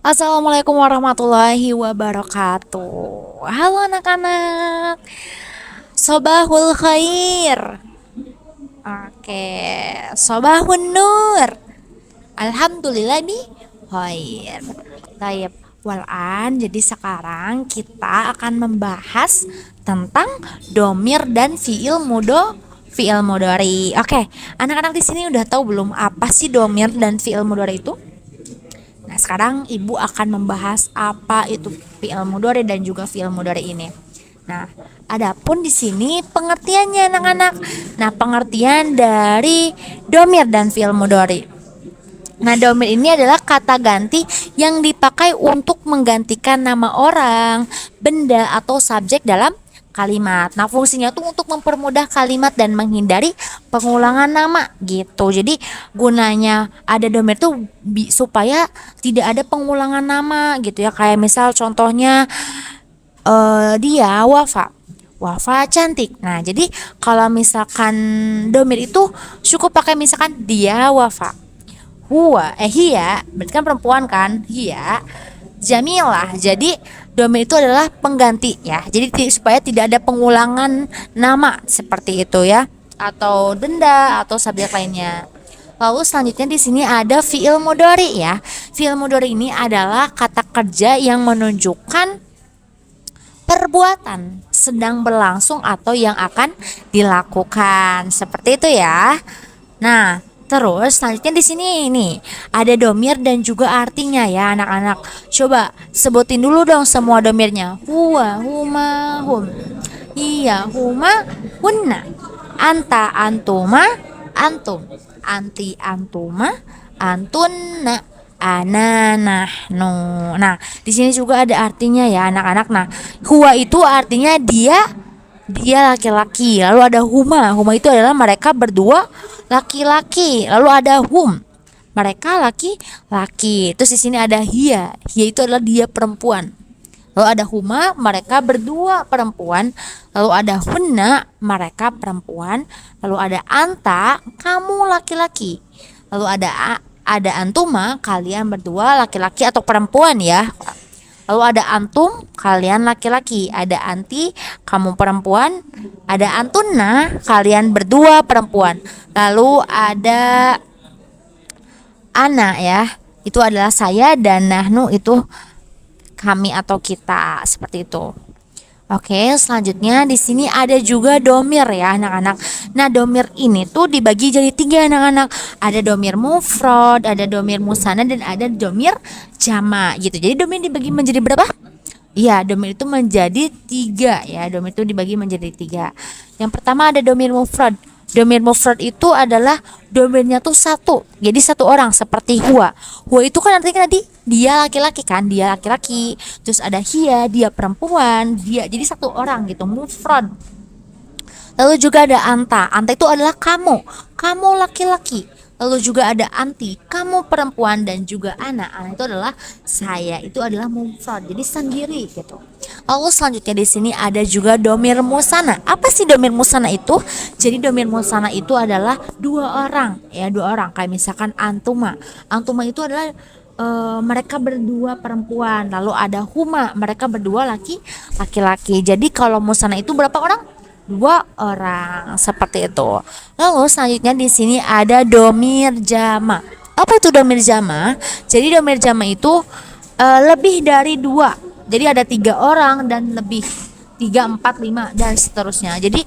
Assalamualaikum warahmatullahi wabarakatuh. Halo anak-anak, Sobahul khair. Oke, Sobahun nur. Alhamdulillah nih, khair. Taib. Walan, jadi sekarang kita akan membahas tentang domir dan fiil mudhari. Oke, anak-anak di sini udah tahu belum apa sih domir dan fiil mudhari itu? Nah, sekarang Ibu akan membahas apa itu fi'il mudhari dan juga fi'il mudhari ini. Nah, adapun di sini pengertiannya anak-anak. Nah, pengertian dari domir dan fi'il mudhari. Nah, domir ini adalah kata ganti yang dipakai untuk menggantikan nama orang, benda, atau subjek dalam kalimat. Nah, fungsinya tuh untuk mempermudah kalimat dan menghindari pengulangan nama gitu. Jadi, gunanya ada domir tuh supaya tidak ada pengulangan nama gitu ya. Kayak misal contohnya dia Wafa cantik. Nah, jadi kalau misalkan domir itu cukup pakai misalkan dia Wafa. Hia, berarti kan perempuan kan? Hia, Jamilah. Jadi domir itu adalah pengganti ya. Jadi supaya tidak ada pengulangan nama seperti itu ya, atau benda atau subjek lainnya. Lalu selanjutnya di sini ada fiil mudhari ya. Fiil mudhari ini adalah kata kerja yang menunjukkan perbuatan sedang berlangsung atau yang akan dilakukan. Seperti itu ya. Nah, terus selanjutnya di sini nih ada domir dan juga artinya ya anak-anak. Coba sebutin dulu dong semua domirnya. Huwa, huma, hum. Iya, huma, hunna. Anta, antuma, antum. Anti, antuma, antunna. Ana, nahnu. Nah, di sini juga ada artinya ya anak-anak. Nah, huwa itu artinya dia laki-laki. Lalu ada huma itu adalah mereka berdua laki-laki. Lalu ada hum, mereka laki-laki. Terus di sini ada hia itu adalah dia perempuan. Lalu ada huma, mereka berdua perempuan. Lalu ada hunna, mereka perempuan. Lalu ada anta, kamu laki-laki. Lalu ada antuma, kalian berdua laki-laki atau perempuan ya. Lalu ada antum, kalian laki-laki. Ada anti, kamu perempuan. Ada antunna, kalian berdua perempuan. Lalu ada ana ya, itu adalah saya, dan nahnu itu kami atau kita, seperti itu. Oke, selanjutnya di sini ada juga domir ya anak-anak. Nah, domir ini tuh dibagi jadi 3 anak-anak. Ada domir mufrad, ada domir musanna, dan ada domir jama gitu. Jadi domir dibagi menjadi berapa? Iya, domir itu menjadi 3 ya. Domir itu dibagi menjadi 3. Yang pertama ada domir mufrad. Domir mufrad itu adalah domirnya tuh satu. Jadi satu orang seperti huwa. Huwa itu kan artinya tadi dia laki-laki kan, dia laki-laki. Terus ada hia, dia perempuan, dia. Jadi satu orang gitu, mufrad. Lalu juga ada anta. Anta itu adalah kamu. Kamu laki-laki. Lalu juga ada anti, kamu perempuan, dan juga ana. Ana itu adalah saya. Itu adalah mufrad. Jadi sendiri gitu. Lalu selanjutnya di sini ada juga domir musana. Apa sih domir musana itu? Jadi domir musana itu adalah 2 orang ya, 2 orang. Kayak misalkan antuma. Antuma itu adalah mereka berdua perempuan. Lalu ada huma, mereka berdua laki-laki. Jadi kalau musana itu berapa orang? 2 orang, seperti itu. Lalu selanjutnya di sini ada domir jama. Apa itu domir jama? Jadi domir jama itu lebih dari 2. Jadi ada 3 orang dan lebih, 3, 4, 5 dan seterusnya. Jadi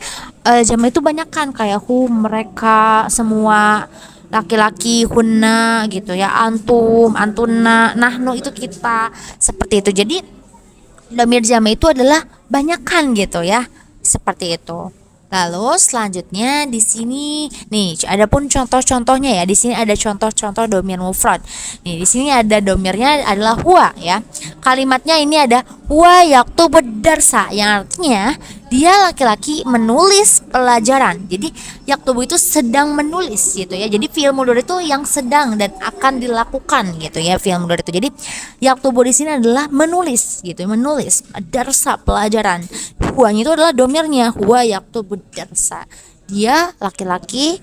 jama itu banyak kan, kayak mereka semua laki-laki, hunna gitu ya, antum, antuna, nahnu itu kita, seperti itu. Jadi domir jama itu adalah banyakan gitu ya. Seperti itu. Lalu selanjutnya di sini nih ada pun contoh-contohnya ya. Di sini ada contoh-contoh domir mufrad. Nih di sini ada domirnya adalah huwa ya. Kalimatnya ini ada huwa yaktubu darsa, yang artinya dia laki-laki menulis pelajaran. Jadi yaktubu itu sedang menulis gitu ya. Jadi fi'il mudhari itu yang sedang dan akan dilakukan gitu ya, fi'il mudhari itu. Jadi yaktubu di sini adalah menulis gitu, menulis darsa pelajaran. Huwanya itu adalah domirnya, huwa yaktubu darsa. Dia laki-laki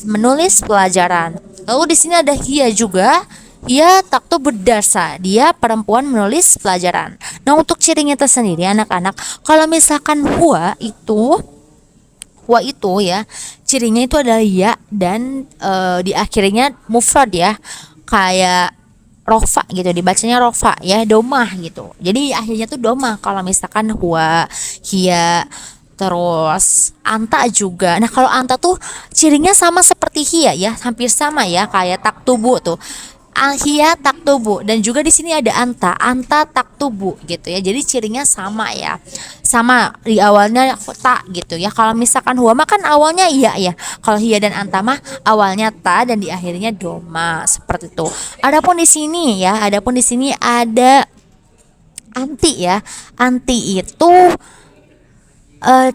menulis pelajaran. Lalu di sini ada hia juga. Ia taktubu darsa, dia perempuan menulis pelajaran. Nah, untuk cirinya tersendiri anak-anak, kalau misalkan huwa itu ya, cirinya itu adalah ya dan di akhirnya mufrad ya, kayak rofa gitu, dibacanya rofa ya, domah gitu. Jadi akhirnya tuh domah kalau misalkan huwa, hia, terus anta juga. Nah, kalau anta tuh cirinya sama seperti hia ya, hampir sama ya, kayak taktubu tuh. Ahia taktubu, dan juga di sini ada anta taktubu gitu ya. Jadi cirinya sama ya. Sama di awalnya tak gitu ya. Kalau misalkan huwa mah kan awalnya iya ya. Kalau hia dan anta mah awalnya ta dan di akhirnya doma, seperti itu. Adapun di sini ada anti ya. Anti itu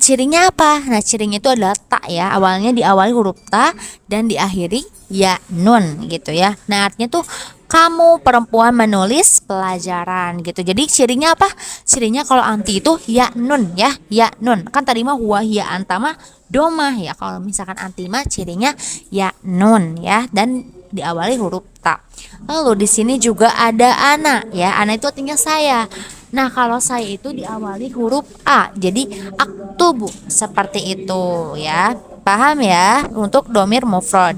cirinya apa? Nah, cirinya itu adalah tak ya. Awalnya diawali huruf ta dan diakhiri ya nun gitu ya. Nah, artinya tuh kamu perempuan menulis pelajaran gitu. Jadi cirinya apa? Cirinya kalau anti itu ya nun ya, ya nun. Kan tadi mah huwa hiya anta mah domah ya. Kalau misalkan anti mah cirinya ya nun ya dan diawali huruf ta. Lalu di sini juga ada ana ya. Ana itu artinya saya. Nah, kalau saya itu diawali huruf A, jadi aktubu, seperti itu ya. Paham ya untuk domir mufrad.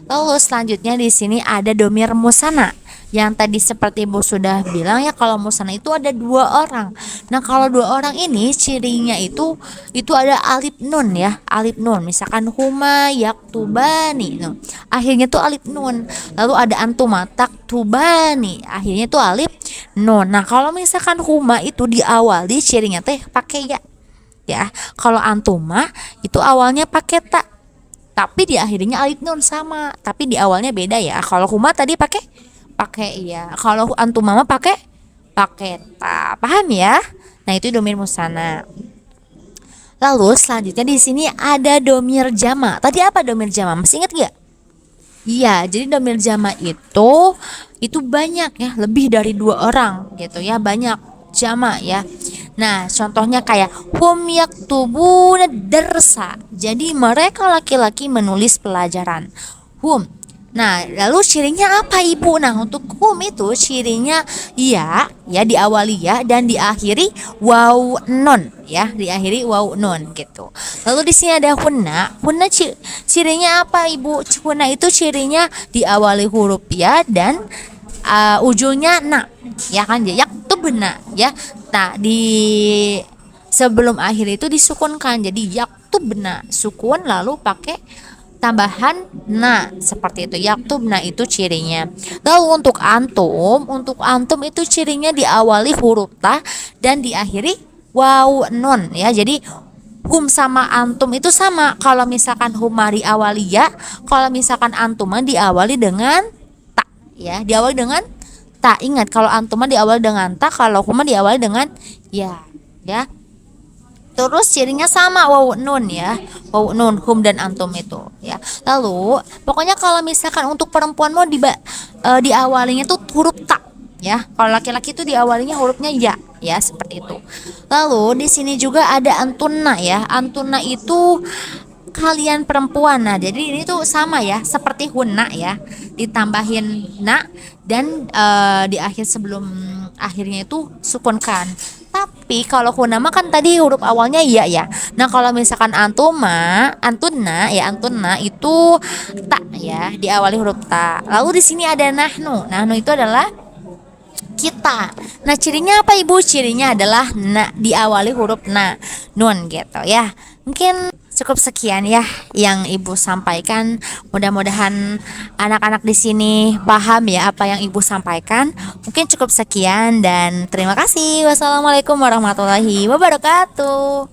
Lalu selanjutnya di sini ada domir musana. Yang tadi seperti Ibu sudah bilang ya, kalau musana itu ada dua orang. Nah, kalau dua orang ini cirinya itu ada alif nun ya, alif nun. Misalkan huma yaktubani, no. Akhirnya tuh alif nun. Lalu ada antuma taktubani, akhirnya tuh alif nun. Nah, kalau misalkan huma itu diawali cirinya teh pakai ya. Ya, kalau antuma itu awalnya pakai tak, tapi di akhirnya alif nun sama, tapi di awalnya beda ya. Kalau huma tadi pakai iya, kalau antuma mah pakai ta. Paham ya? Nah, itu domir musana. Lalu selanjutnya di sini ada domir jama. Tadi apa domir jama? Masih ingat gak? Iya, jadi domir jama itu banyak ya, lebih dari dua orang gitu ya, banyak jama ya. Nah, contohnya kayak hum yaktubuna darsa. Jadi mereka laki-laki menulis pelajaran. Hum. Nah, lalu cirinya apa Ibu? Nah, untuk hum itu cirinya ya diawali ya dan diakhiri waw non ya, diakhiri waw non gitu. Lalu di sini ada hunna. Hunna cirinya apa Ibu? Hunna itu cirinya diawali huruf ya dan ujungnya na. Ya kan ya, yaktubna ya. Nah, di sebelum akhir itu disukunkan. Jadi yaktubna sukun lalu pakai tambahan na, seperti itu. Yaktubna itu cirinya. Lalu untuk antum itu cirinya diawali huruf ta dan diakhiri waw nun ya. Jadi hum sama antum itu sama. Kalau misalkan huma diawali ya, kalau misalkan antuma diawali dengan ta ya, diawali dengan ta. Ingat, kalau antuma diawali dengan ta, kalau huma diawali dengan ya. Terus cirinya sama waw nun ya. Waw nun hum dan antum itu ya. Lalu pokoknya kalau misalkan untuk perempuan mau diawalinya tuh huruf ta ya. Kalau laki-laki itu diawalinya hurufnya ya seperti itu. Lalu di sini juga ada antuna ya. Antuna itu kalian perempuan. Nah, jadi ini tuh sama ya, seperti hunna ya. Ditambahin na dan di akhir sebelum akhirnya itu sukunkan. Tapi kalau hunama kan tadi huruf awalnya ya. Nah, kalau misalkan antuna itu tak ya, diawali huruf ta. Lalu di sini ada nahnu. Nahnu itu adalah kita. Nah, cirinya apa Ibu? Cirinya adalah na, diawali huruf na, nun gitu ya. Mungkin cukup sekian ya yang Ibu sampaikan. Mudah-mudahan anak-anak di sini paham ya apa yang Ibu sampaikan. Mungkin cukup sekian dan terima kasih. Wassalamualaikum warahmatullahi wabarakatuh.